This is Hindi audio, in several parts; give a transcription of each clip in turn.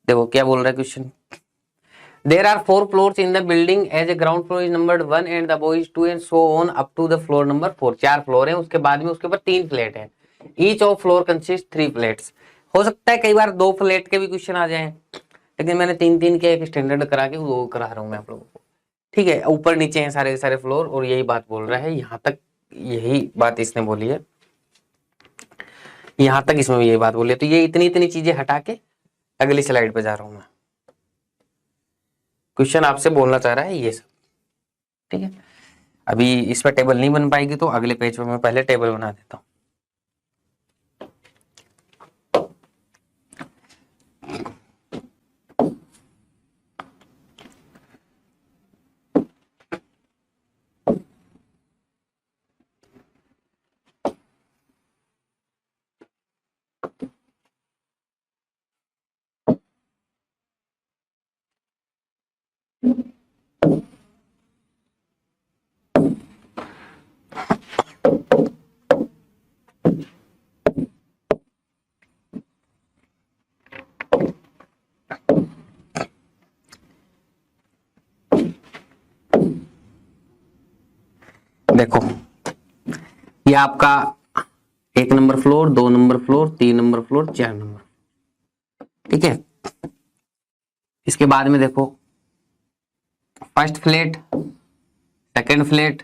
देखो क्या बोल रहा है question. There are 4 floors in the building as a ground floor is numbered 1 and the above is 2 and so on up to the floor number 4। 4 floor है, उसके बाद में उसके ऊपर 3 फ्लैट है। Each of floor consist 3 flats. हो सकता है कई बार 2 फ्लैट के भी क्वेश्चन आ जाए, लेकिन मैंने 3-3 के एक स्टैंडर्ड करा के वो करा रहा हूँ मैं आप लोगों को। ठीक है, ऊपर नीचे हैं सारे सारे फ्लोर और यही बात बोल रहा है। यहाँ तक यही बात इसने बोली है, यहाँ तक इसमें भी यही बात बोली है। तो ये इतनी इतनी चीजें हटा के अगली स्लाइड पे जा रहा हूं मैं। क्वेश्चन आपसे बोलना चाह रहा है ये सब। ठीक है, अभी इस पर टेबल नहीं बन पाएगी तो अगले पेज पे मैं पहले टेबल बना देता हूं। देखो ये आपका 1 number floor, 2 number floor, 3 number floor, 4 number. ठीक है, इसके बाद में देखो first flat, second flat,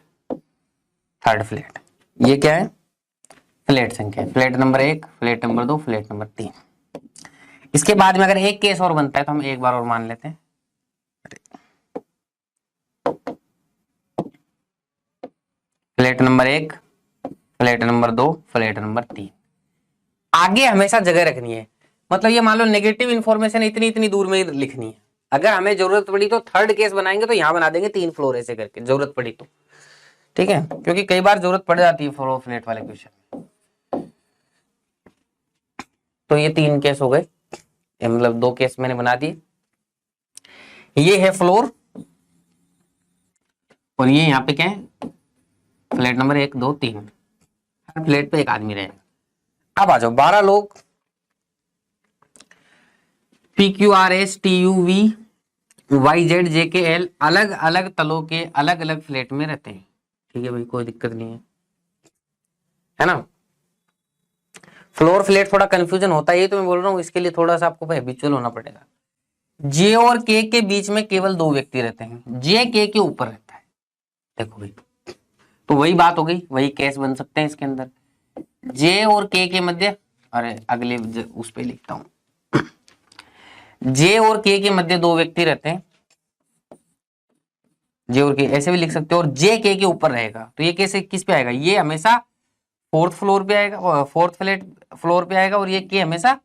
third flat. ये क्या है? फ्लैट संख्या है। Flat number 1, flat number 2, flat number 3। इसके बाद में अगर एक केस और बनता है तो हम एक बार और मान लेते हैं। Flat number 1, flat number 2, flat number 3। आगे हमेशा जगह रखनी है, मतलब ये मान लो नेगेटिव इंफॉर्मेशन इतनी इतनी दूर में लिखनी है। अगर हमें जरूरत पड़ी तो थर्ड केस बनाएंगे तो यहां बना देंगे 3 फ्लोर ऐसे करके, जरूरत पड़ी तो। ठीक है, क्योंकि कई बार जरूरत पड़ जाती है फ्लोर फ्लैट वाले क्वेश्चन। तो ये 3 केस हो गए, मतलब 2 केस मैंने बना दिए। ये है फ्लोर और ये यहाँ पे क्या है? Flat number 1, 2, 3। हर फ्लैट पे एक आदमी रहेगा। अब आ जाओ 12 लोग PQRSTUV YZJKL अलग अलग तलों के अलग अलग फ्लैट में रहते हैं। ठीक है भाई, कोई दिक्कत नहीं है ना। फ्लोर फ्लैट थोड़ा कंफ्यूजन होता है, ये तो मैं बोल रहा हूँ, इसके लिए थोड़ा सा आपको हैबिचुअल होना पड़ेगा। जे और के बीच में केवल 2 व्यक्ति रहते हैं, जे के ऊपर रहता है। देखो भाई, तो वही बात हो गई, वही केस बन सकते हैं इसके अंदर। जे और के मध्य, अरे अगले उस पे लिखता हूं, जे और के मध्य 2 व्यक्ति रहते हैं। जे और के ऐसे भी लिख सकते हो, और जे के ऊपर रहेगा। तो ये कैसे किस पे आएगा? ये हमेशा 4th फ्लोर पे आएगा, 4th फ्लोर पे आएगा, और ये के हमेशा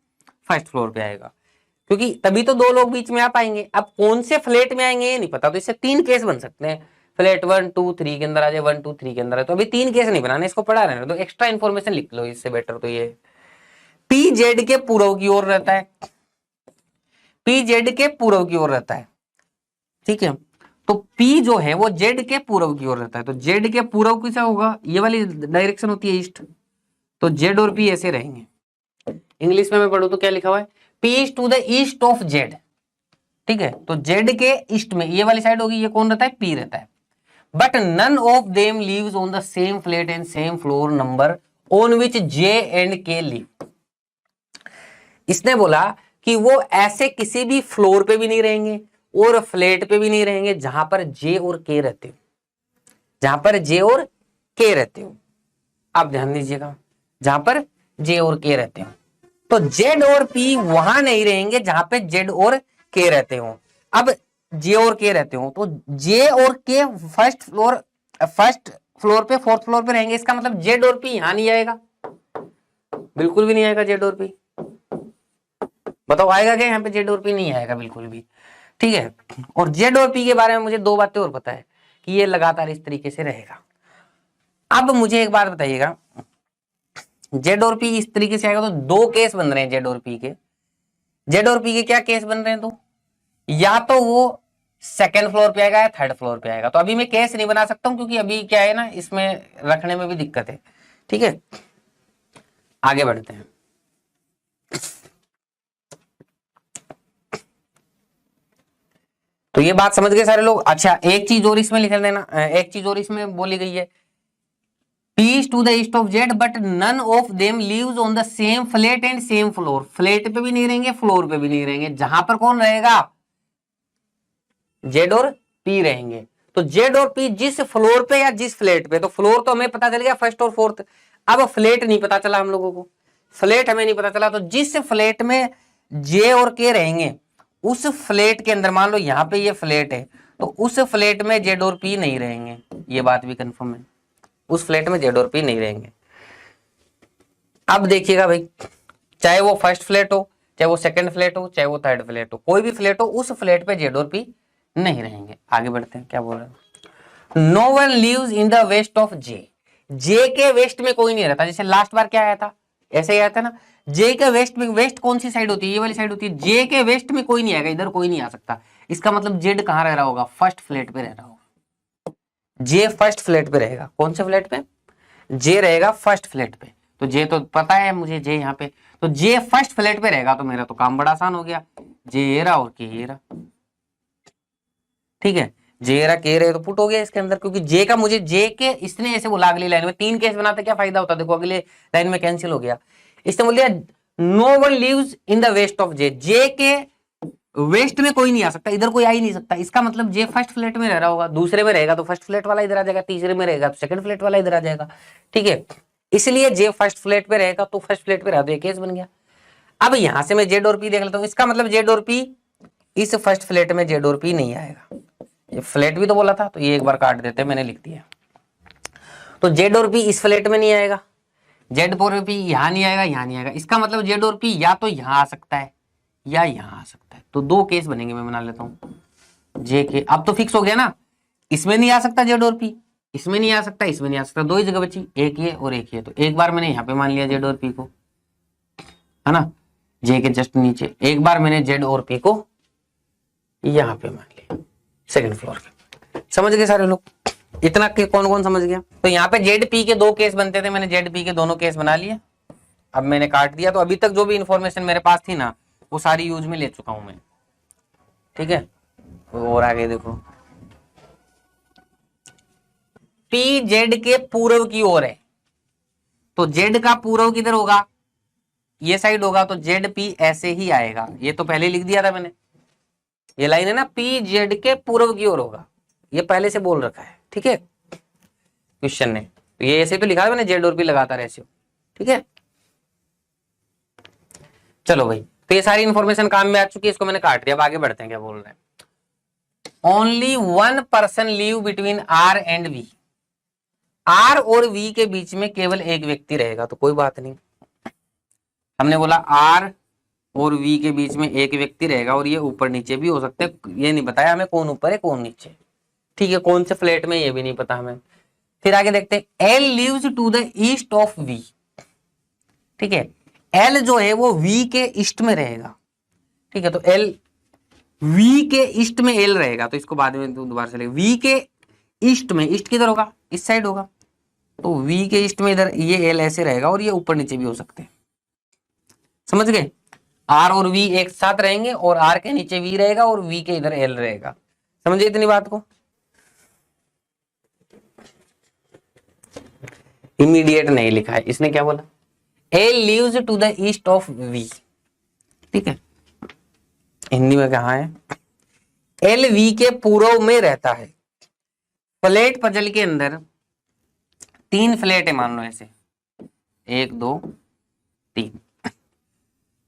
1st फ्लोर पे आएगा, क्योंकि तभी तो 2 लोग बीच में आ पाएंगे। अब कौन से फ्लैट में आएंगे ये नहीं पता, तो इससे 3 केस बन सकते हैं। फ्लैट 1, 2, 3 के अंदर आ जाए, 1, 2, 3 के अंदर है। तो अभी 3 केस नहीं बनाने, इसको पढ़ा रहने दो, एक्स्ट्रा इन्फॉर्मेशन लिख लो इससे बेटर। तो ये पी जेड के पूर्व की ओर रहता है, पी जेड के पूर्व की ओर रहता है। ठीक है, तो P जो है वो Z के पूर्व की ओर रहता है। तो Z के पूर्व कैसा होगा? ये वाली डायरेक्शन होती है ईस्ट, तो Z और P ऐसे रहेंगे। इंग्लिश में मैं पढ़ू तो क्या लिखा हुआ है? P is to the east of Z। ठीक है, तो Z के ईस्ट में ये वाली साइड होगी, ये कौन रहता है? P रहता है। But none of them lives on the same flat and same floor number on which J and K live. इसने बोला कि वो ऐसे किसी भी फ्लोर पे भी नहीं रहेंगे और फ्लैट पे भी नहीं रहेंगे जहां पर जे और के रहते हो, जहां पर जे और के रहते हो। आप ध्यान दीजिएगा, जहां पर जे और के रहते हो, तो जेड और पी वहां नहीं रहेंगे जहां पे जेड और के रहते हो। अब जे और के रहते हो तो जे और के फर्स्ट फ्लोर पे, 4th फ्लोर पे रहेंगे। इसका मतलब जेड और पी यहां नहीं आएगा, बिल्कुल भी नहीं आएगा जेड और पी। बताओ आएगा क्या? यहाँ पे जेड और पी नहीं आएगा बिल्कुल भी। ठीक है, और जेड और पी के बारे में मुझे 2 बातें और पता है कि ये लगातार इस तरीके से रहेगा। अब मुझे एक बात बताइएगा, जेड और पी इस तरीके से आएगा तो 2 केस बन रहे हैं जेड और पी के। जेड और पी के क्या केस बन रहे हैं? तो या तो वो 2nd फ्लोर पे आएगा या 3rd फ्लोर पे आएगा। तो अभी मैं केस नहीं बना सकता हूं, क्योंकि अभी क्या है ना, इसमें रखने में भी दिक्कत है। ठीक है, आगे बढ़ते हैं। तो ये बात समझ गए सारे लोग। अच्छा एक चीज और इसमें लिख देना, एक चीज और इसमें बोली गई है, P is to the east of Z but none of them lives on the same flat and same floor। Flat पे भी नहीं रहेंगे, फ्लोर पे भी नहीं रहेंगे, जहां पर कौन रहेगा, Z और P रहेंगे। तो Z और P जिस फ्लोर पे या जिस फ्लैट पे, तो फ्लोर तो हमें पता चल गया फर्स्ट और फोर्थ, अब फ्लैट नहीं पता चला हम लोगों को, फ्लैट हमें नहीं पता चला। तो जिस फ्लैट में J और K रहेंगे उस फ्लैट के अंदर, मान लो यहाँ पे ये फ्लैट है, तो उस फ्लैट में Z और P नहीं रहेंगे, ये बात भी कंफर्म है, उस फ्लैट में Z और P नहीं रहेंगे। अब देखिएगा भाई, चाहे वो फर्स्ट फ्लैट हो, चाहे वो सेकंड फ्लैट हो, चाहे वो थर्ड फ्लैट हो, कोई भी फ्लैट हो, उस फ्लैट पे Z और P नहीं रहेंगे। आगे बढ़ते हैं, क्या बोल रहे हैं, no one lives in the west of J. J के वेस्ट में कोई नहीं रहता, जैसे लास्ट बार क्या आया था, ऐसे ही आया था ना, जे के वेस्ट में, वेस्ट कौन सी साइड होती है, ये वाली साइड होती है, जे के वेस्ट में कोई नहीं आएगा, इधर कोई नहीं आ सकता। इसका मतलब जेड कहां रह रहा होगा, फर्स्ट फ्लैट पे रह रहा होगा, जे फर्स्ट फ्लैट पे रहेगा। कौन से फ्लैट पे, जे रहेगा फर्स्ट फ्लैट पे, तो जे तो पता है मुझे, जे यहाँ पे, तो जे फर्स्ट फ्लैट पे रहेगा, तो मेरा तो काम बड़ा आसान हो गया, जे ये रहा और के ये रहा, ठीक है, जे रहा के रहे तो पुट हो गया इसके अंदर, क्योंकि जे का मुझे, जे के इसने ऐसे बोला, अगली लाइन में 3 केस बनाते क्या फायदा होता, देखो अगले लाइन में कैंसिल हो गया, इसने बोल दिया no one lives in the west of J, J के वेस्ट में कोई नहीं आ सकता, इधर कोई आ ही नहीं सकता। इसका मतलब जे फर्स्ट फ्लैट में रह रहा होगा, दूसरे में रहेगा तो फर्स्ट फ्लैट वाला इधर आ जाएगा, तीसरे में रहेगा तो सेकंड फ्लैट वाला इधर आ जाएगा, ठीक है, इसलिए जे फर्स्ट फ्लैट पे रहेगा तो फर्स्ट फ्लैट पे रहा, तो ये केस बन गया। अब यहां से मैं जेड और पी देख लेता हूं, इसका मतलब जेड और पी, इस फर्स्ट फ्लैट में जेड और पी नहीं आएगा, ये फ्लैट भी तो बोला था, तो ये एक बार काट देते हैं, मैंने लिख दिया। तो जेड और पी इस फ्लैट में नहीं आएगा, जेड और पी यहां नहीं आएगा, यहां नहीं आएगा, इसका मतलब जेड और पी या तो यहां आ सकता है या यहां आ सकता है। तो 2 केस बनेंगे, मैं बना लेता हूं जे के। अब तो फिक्स हो गया ना, इसमें नहीं आ सकता जेड और पी, इसमें नहीं आ सकता, इसमें नहीं आ सकता, 2 ही जगह बची, एक ये और एक ये। तो एक बार मैंने यहाँ पे मान लिया जेड और पी को, है ना, जे के जस्ट नीचे, एक बार मैंने जेड और पी को यहां पे मान लिया सेकंड फ्लोर पे। समझ गए सारे लोग, इतना के कौन कौन समझ गया। तो यहाँ पे जेड पी के 2 केस बनते थे, मैंने जेड पी के दोनों केस बना लिए, अब मैंने काट दिया। तो अभी तक जो भी इंफॉर्मेशन मेरे पास थी ना, वो सारी यूज में ले चुका हूं मैं, ठीक है। और आगे देखो, पी जेड के पूर्व की ओर है, तो जेड का पूर्व किधर होगा, ये साइड होगा, तो जेड पी ऐसे ही आएगा, ये तो पहले लिख दिया था मैंने, ये लाइन है ना, पी जेड के पूर्व की ओर होगा, ये पहले से बोल रखा है, ठीक है, क्वेश्चन ने, तो ये ऐसे तो लिखा है मैंने, जेड और पी लगातार रेशियो, ठीक है। चलो भाई, तो ये सारी इंफॉर्मेशन काम में आ चुकी है, इसको मैंने काट दिया। अब आगे बढ़ते हैं, क्या बोल रहे हैं, only one person live between R and V, R और वी के बीच में केवल एक व्यक्ति रहेगा, तो कोई बात नहीं, हमने बोला आर और वी के बीच में एक व्यक्ति रहेगा, और ये ऊपर नीचे भी हो सकते हैं, ये नहीं बताया हमें कौन ऊपर है कौन नीचे, ठीक है, कौन से फ्लैट में ये भी नहीं पता हमें। फिर आगे देखते हैं, L lives to the east of V, ठीक है, एल जो है वो वी के ईस्ट में रहेगा, ठीक है, तो एल वी के ईस्ट में एल रहेगा, तो इसको बाद में दोबारा से लेंगे, वी के ईस्ट में, ईस्ट किधर होगा, इस साइड होगा, तो वी के ईस्ट में इधर ये एल ऐसे रहेगा, और ये ऊपर नीचे भी हो सकते हैं, समझ गए, आर और वी एक साथ रहेंगे, और आर के नीचे वी रहेगा, और वी के इधर एल रहेगा, समझिए इतनी बात को। इमीडिएट नहीं लिखा है, इसने क्या बोला, L lives to the east of V, ठीक है, हिंदी में कहा है, एल वी के पूर्व में रहता है। फ्लैट पजल के अंदर 3 फ्लैट है, मान लो ऐसे 1 2 3,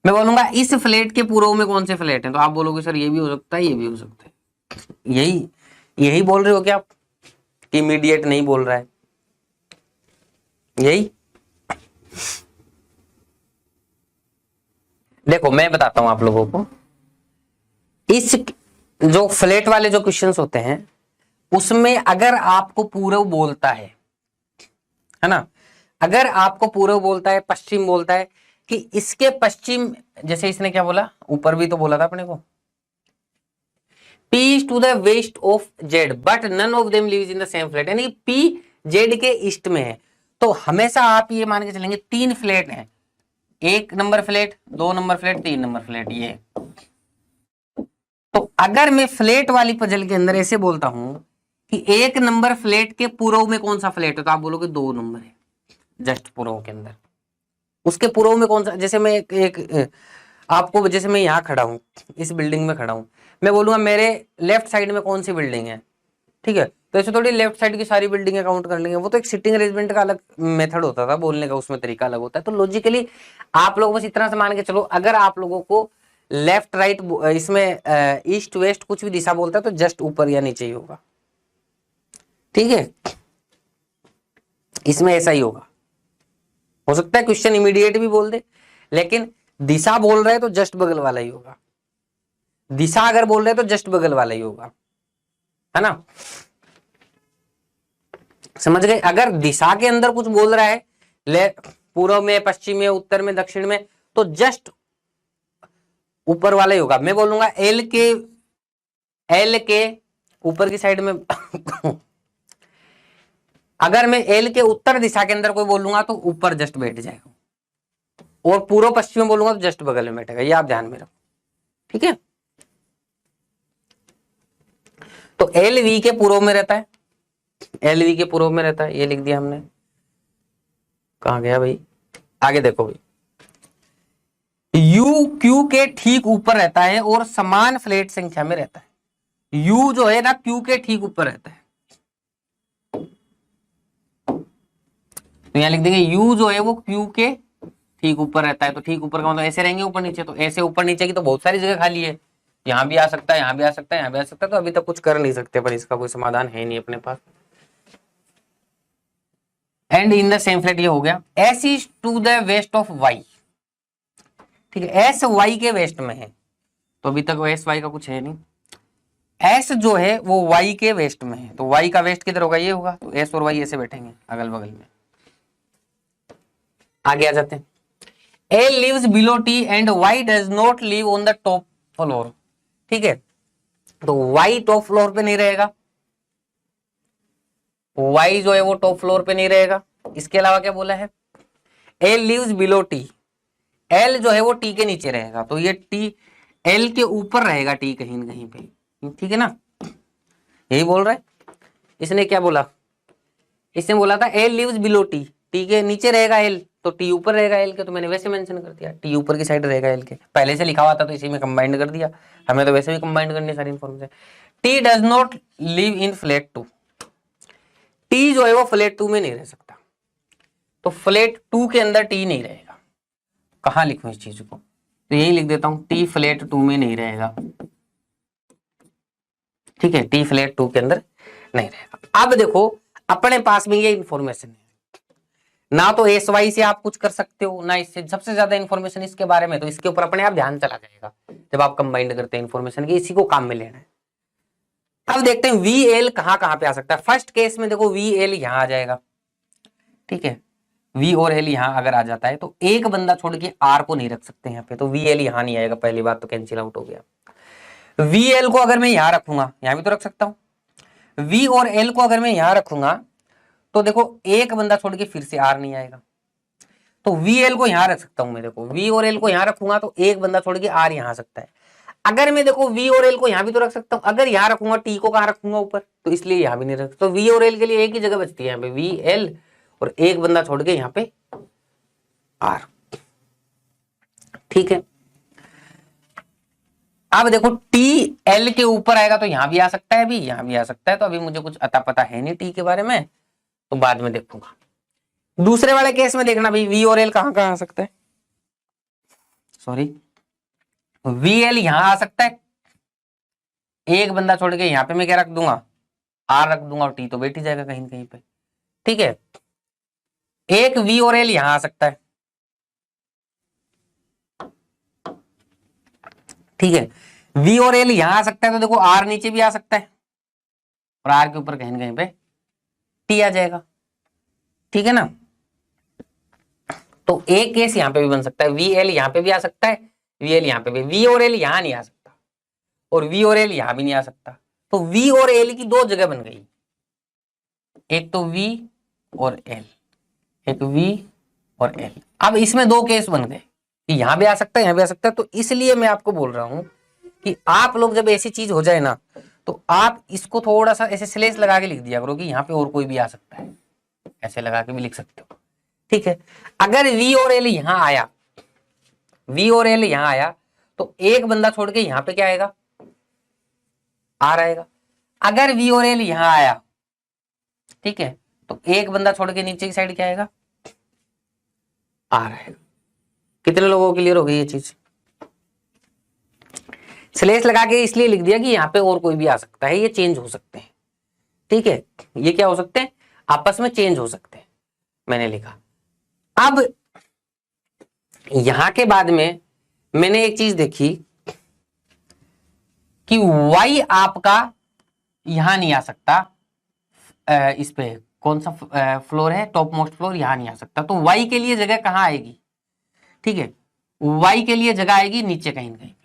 मैं बोलूंगा इस फ्लैट के पूर्व में कौन से फ्लैट हैं, तो आप बोलोगे सर ये भी हो सकता है, ये भी हो सकता है, यही बोल रहे हो क्या आप, इमीडिएट नहीं बोल रहा है, यही देखो मैं बताता हूं आप लोगों को, इस जो फ्लैट वाले जो क्वेश्चंस होते हैं उसमें अगर आपको पूर्व बोलता है ना, अगर आपको पूर्व बोलता है, पश्चिम बोलता है, कि इसके पश्चिम, जैसे इसने क्या बोला, ऊपर भी तो बोला था अपने को, P is to the west of Z but none of them lives in the same flat, यानी P Z के ईस्ट में है, तो हमेशा आप ये मान के चलेंगे 3 फ्लैट हैं, 1 number flat, 2 number flat, 3 number flat, ये तो अगर मैं फ्लैट वाली पजल के अंदर ऐसे बोलता हूं कि एक नंबर फ्लैट के पूर्व में कौन सा फ्लैट है, तो आप बोलोगे 2 नंबर है जस्ट पूर्व के अंदर। उसके पूर्व में कौन सा, जैसे मैं आपको, जैसे मैं यहाँ खड़ा हूँ, इस बिल्डिंग में खड़ा हूँ, मैं बोलूंगा मेरे लेफ्ट साइड में कौन सी बिल्डिंग है, ठीक है, तो ऐसे थोड़ी लेफ्ट साइड की सारी बिल्डिंगें काउंट कर लेंगे, वो तो एक सिटिंग अरेंजमेंट का अलग मेथड होता था बोलने का, उसमें तरीका अलग होता है। तो लॉजिकली आप लोग बस इतना से मान के चलो, अगर आप लोगों को लेफ्ट राइट इसमें ईस्ट वेस्ट कुछ भी दिशा बोलता है तो जस्ट ऊपर या नीचे ही होगा, ठीक है, इसमें ऐसा ही होगा। हो सकता है क्वेश्चन इमीडिएट भी बोल दे, लेकिन दिशा बोल रहे हैं तो जस्ट बगल वाला ही होगा, दिशा अगर बोल रहे हैं तो जस्ट बगल वाला ही होगा, है ना, समझ गए। अगर दिशा के अंदर कुछ बोल रहा है, पूर्व में, पश्चिम में, उत्तर में, दक्षिण में, तो जस्ट ऊपर वाला ही होगा। मैं बोलूंगा एल के ऊपर की साइड में अगर मैं एल के उत्तर दिशा के अंदर कोई बोलूंगा तो ऊपर जस्ट बैठ जाएगा, और पूर्व पश्चिम में बोलूंगा तो जस्ट बगल में बैठेगा, ये आप ध्यान में रखो, ठीक है। तो एल वी के पूर्व में रहता है, एल वी के पूर्व में रहता है, ये लिख दिया हमने। कहां गया भाई, आगे देखो भाई, यू क्यू के ठीक ऊपर रहता है और समान फ्लैट संख्या में रहता है। यू जो है ना क्यू के ठीक ऊपर रहता है, तो यहां लिख देंगे यू जो है वो क्यू के ठीक ऊपर रहता है। तो ठीक ऊपर का मतलब ऐसे रहेंगे ऊपर नीचे, तो ऐसे ऊपर नीचे की तो बहुत सारी जगह खाली है, यहां भी आ सकता है, यहां भी आ सकता है, यहां भी आ सकता है, तो अभी तक कुछ कर नहीं सकते, पर इसका कोई समाधान है नहीं अपने पास। And in the same flat, ये हो गया। S is to the west of Y, ठीक है, एस वाई के वेस्ट में है, तो अभी तक एस वाई का कुछ है नहीं। एस जो है वो वाई के वेस्ट में है, तो वाई का वेस्ट किधर होगा, ये होगा, तो एस और वाई ऐसे बैठेंगे अगल बगल में। आगे आ जाते हैं। A lives below T and Y does not live on the top floor, ठीक है, तो वाई टॉप फ्लोर पे नहीं रहेगा, वाई जो है वो टॉप फ्लोर पे नहीं रहेगा। इसके अलावा क्या बोला है, ए लिव्स बिलो टी, एल जो है वो टी के नीचे रहेगा, तो ये टी एल के ऊपर रहेगा, टी कहीं न कहीं पे, ठीक है ना, यही बोल रहा है। इसने क्या बोला, इसने बोला था L lives below T, T के नीचे रहेगा एल, तो टी ऊपर रहेगा एल के, तो मैंने वैसे मेंशन कर दिया, टी ऊपर की साइड रहेगा एल के, पहले से लिखा हुआ था तो इसी में कंबाइंड कर दिया, हमें तो वैसे भी कंबाइंड करनी सारी information. T does not live in flat 2, T जो है वो फ्लैट 2 में नहीं रह सकता, तो फ्लैट 2 के अंदर टी नहीं रहेगा। कहां लिखूं इस चीज को, तो यही लिख देता हूं, टी फ्लैट 2 में नहीं रहेगा, ठीक है, टी फ्लैट 2 के अंदर नहीं रहेगा। अब देखो अपने पास में ये इंफॉर्मेशन है ना, तो एस वाई से आप कुछ कर सकते हो ना, इससे सबसे ज्यादा इंफॉर्मेशन इसके बारे में, तो इसके ऊपर अपने आप ध्यान चला जाएगा जब आप कंबाइंड करते हैं इंफॉर्मेशन की, इसी को काम में लेना है। अब देखते हैं वी एल कहां कहां पे आ सकता है। फर्स्ट केस में देखो वी एल यहां आ जाएगा, ठीक है, वी और एल यहां अगर आ जाता है तो एक बंदा छोड़ के आर को नहीं रख सकते यहाँ पे, तो वी एल यहां नहीं आएगा, पहली बात तो कैंसिल आउट हो गया। वी एल को अगर मैं यहां रखूंगा, यहां भी तो रख सकता हूं, वी और एल को अगर मैं यहां रखूंगा तो देखो एक बंदा छोड़ के फिर से आर नहीं आएगा, तो वी एल को यहां रख सकता हूं मैं, देखो वी और एल को यहां रखूंगा तो एक बंदा छोड़ के आर यहां आ सकता है। अगर मैं देखो वी और एल को यहां भी तो रख सकता हूं, अगर यहां रखूंगा टी को कहां रखूंगा, ऊपर, तो इसलिए यहां भी नहीं रख, तो वी और एल के लिए एक ही जगह बचती है यहाँ पे, वी एल, और एक बंदा छोड़ के यहाँ पे आर, ठीक है। अब देखो टी एल के ऊपर आएगा तो यहां भी आ सकता है, अभी यहां भी आ सकता है, तो अभी मुझे कुछ अता पता है नहीं टी के बारे में, तो बाद में देखूंगा। दूसरे वाले केस में देखना भाई, वी और एल कहां कहां आ सकता है, सॉरी, वी एल यहां आ सकता है, एक बंदा छोड़ के यहां पे मैं क्या रख दूंगा, आर रख दूंगा, और टी तो बैठ ही जाएगा कहीं कहीं पे, ठीक है। एक वी और एल यहां आ सकता है, ठीक है, वी और एल यहां आ सकता है, तो देखो आर नीचे भी आ सकता है, और आर के ऊपर कहीं कहीं पे टी आ जाएगा, ठीक है ना। तो एक केस यहां पे भी बन सकता है, वी एल यहां पे भी आ सकता है, वी एल यहां पे भी, वी और एल यहां नहीं आ सकता, और वी और एल यहां भी नहीं आ सकता, तो वी और एल की दो जगह बन गई, एक तो वी और एल, एक वी और एल। अब इसमें दो केस बन गए, यहां भी आ सकता है, यहां भी आ सकता है, तो इसलिए मैं आपको बोल रहा हूं कि आप लोग जब ऐसी चीज हो जाए ना तो आप इसको थोड़ा सा ऐसे स्लेश लगा के लिख दिया करो कि यहाँ पे और कोई भी आ सकता है, ऐसे लगा के भी लिख सकते हो, ठीक है। अगर वी और एल यहां आया, वी और एल यहां आया तो एक बंदा छोड़ के यहां पे क्या आएगा, आर आएगा। अगर वी और एल यहां आया, ठीक है, तो एक बंदा छोड़ के नीचे की साइड क्या आएगा, आर आएगा। कितने लोगों को क्लियर हो गई ये चीज? स्लेश लगा के इसलिए लिख दिया कि यहाँ पे और कोई भी आ सकता है, ये चेंज हो सकते हैं, ठीक है, ये क्या हो सकते हैं, आपस में चेंज हो सकते हैं, मैंने लिखा। अब यहां के बाद में मैंने एक चीज देखी कि y आपका यहां नहीं आ सकता, इस पे कौन सा फ्लोर है, टॉप मोस्ट फ्लोर, यहां नहीं आ सकता, तो y के लिए जगह कहां आएगी, ठीक है, y के लिए जगह आएगी नीचे कहीं कहीं पे।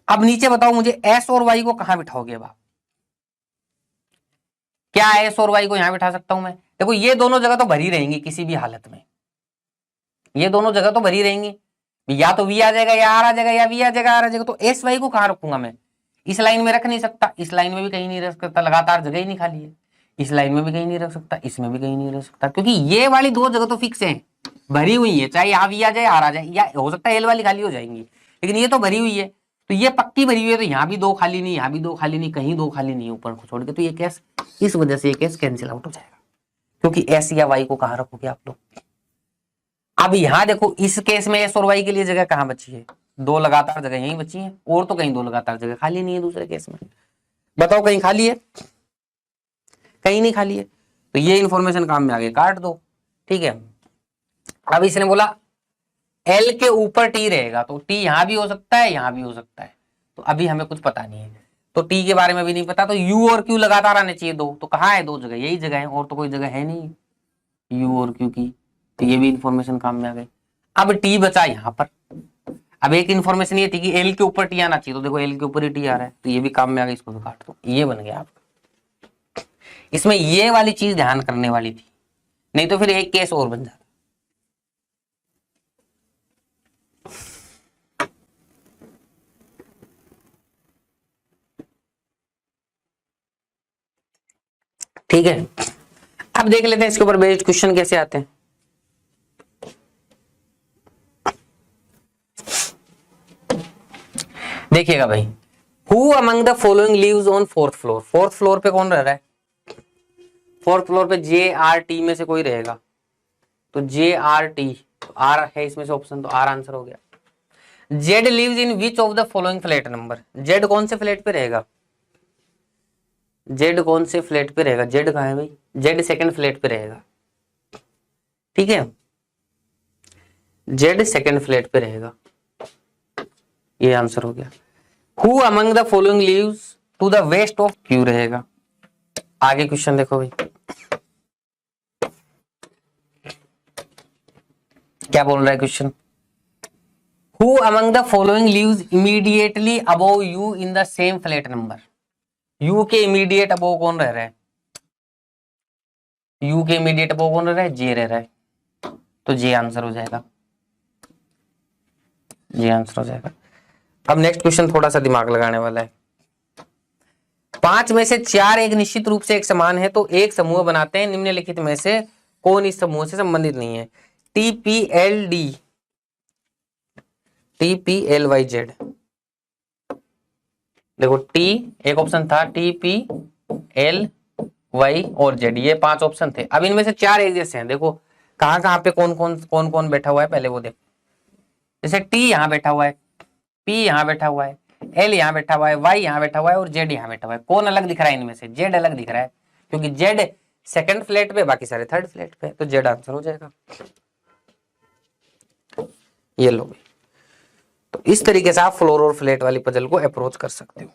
अब नीचे बताओ मुझे s और y को कहां बिठाओगे बाप, क्या s और y को यहां बिठा सकता हूं मैं? देखो ये दोनों जगह तो भरी रहेंगी किसी भी हालत में, ये दोनों जगह तो भरी रहेंगी, या तो v आ जाएगा या r आ जाएगा, या v आ जाएगा r आ जाएगा, तो s y को कहां रखूंगा मैं? इस लाइन में रख नहीं सकता, इस लाइन में भी कहीं नहीं रख सकता, लगातार जगह ही नहीं खाली है, इस लाइन में भी कहीं नहीं रख सकता, इसमें भी कहीं नहीं रख सकता, क्योंकि ये वाली दो जगह तो फिक्स है, भरी हुई है, चाहे यहाँ v आ जाए, r आ जाए, या हो सकता है एल वाली खाली हो जाएंगी, लेकिन ये तो भरी हुई है, तो ये पक्की भरी हुई है, तो यहाँ भी दो खाली नहीं, यहाँ भी दो खाली नहीं, कहीं दो खाली नहीं ऊपर को छोड़ के, तो ये केस, इस वजह से ये केस कैंसिल आउट हो जाएगा, क्योंकि एस या वाई को कहां रखोगे आप लोग। अब यहां देखो इस केस में एस और वाई के लिए जगह कहां बची है, दो लगातार जगह यहीं बची है, और तो कहीं दो लगातार जगह खाली नहीं है दूसरे केस में, बताओ कहीं खाली है, कहीं नहीं खाली है, तो ये इंफॉर्मेशन काम में आ गई, काट दो, ठीक है। अब इसने बोला एल के ऊपर टी रहेगा, तो टी यहां भी हो सकता है, यहां भी हो सकता है, तो अभी हमें कुछ पता नहीं है, तो टी के बारे में भी नहीं पता, तो यू और क्यू लगातार आने चाहिए दो, तो कहाँ है दो जगह, यही जगह है, और तो कोई जगह है नहीं यू और क्यू की, तो ये भी इंफॉर्मेशन काम में आ गई। अब टी बचा यहां पर, अब एक इंफॉर्मेशन ये थी कि एल के ऊपर टी आना चाहिए, तो देखो एल के ऊपर ही टी आ रहा है, तो ये भी काम में आ गया, इसको भी काट दो, ये बन गया आपका। इसमें ये वाली चीज ध्यान करने वाली थी, नहीं तो फिर एक केस और बन जाता। ठीक है, अब देख लेते हैं इसके ऊपर बेस्ड क्वेश्चन कैसे आते हैं। देखिएगा भाई, who among the following lives on fourth floor, fourth floor पे कौन रह रहा है, फोर्थ फ्लोर पे जे आर टी में से कोई रहेगा, तो जे आर टी, आर है इसमें से ऑप्शन, तो आर आंसर हो गया। Z lives in which of the following flat number, Z कौन से फ्लैट पे रहेगा, जेड कौन से फ्लैट पे रहेगा, जेड कहां है भाई, जेड सेकंड फ्लैट पे रहेगा, ठीक है, जेड सेकंड फ्लैट पे रहेगा, ये आंसर हो गया। Who among the following lives to the west of Q रहेगा। आगे क्वेश्चन देखो भाई, क्या बोल रहा है question, who among the following lives immediately above U in the same flat number, U के इमीडिएट अबव कौन रह रहा है, यू के इमीडिएट अबव कौन रह रहा है, जे रह रहा है, तो जे आंसर हो जाएगा, जे आंसर हो जाएगा। अब नेक्स्ट क्वेश्चन थोड़ा सा दिमाग लगाने वाला है। 5 में से 4 एक निश्चित रूप से एक समान है, तो एक समूह बनाते हैं, निम्नलिखित में से कौन इस समूह से संबंधित नहीं है, टीपीएलडी, टीपीएलवाईजेड, देखो टी एक ऑप्शन था, टीपीएल वाई और जेड, ये 5 ऑप्शन थे। अब इनमें से 4 एक जैसे हैं, देखो कहां कहां पे कौन कौन बैठा हुआ है, पहले वो देखो, जैसे टी यहां बैठा हुआ है, पी यहां बैठा हुआ है, एल यहां बैठा हुआ है, वाई यहां बैठा हुआ है, और जेड यहां बैठा हुआ है, कौन अलग दिख रहा है इनमें से, जेड अलग दिख रहा है, क्योंकि जेड सेकंड फ्लैट पे, बाकी सारे थर्ड फ्लैट पे, तो जेड आंसर हो जाएगा। ये लो, तो इस तरीके से आप फ्लोर और फ्लैट वाली पजल को अप्रोच कर सकते हो।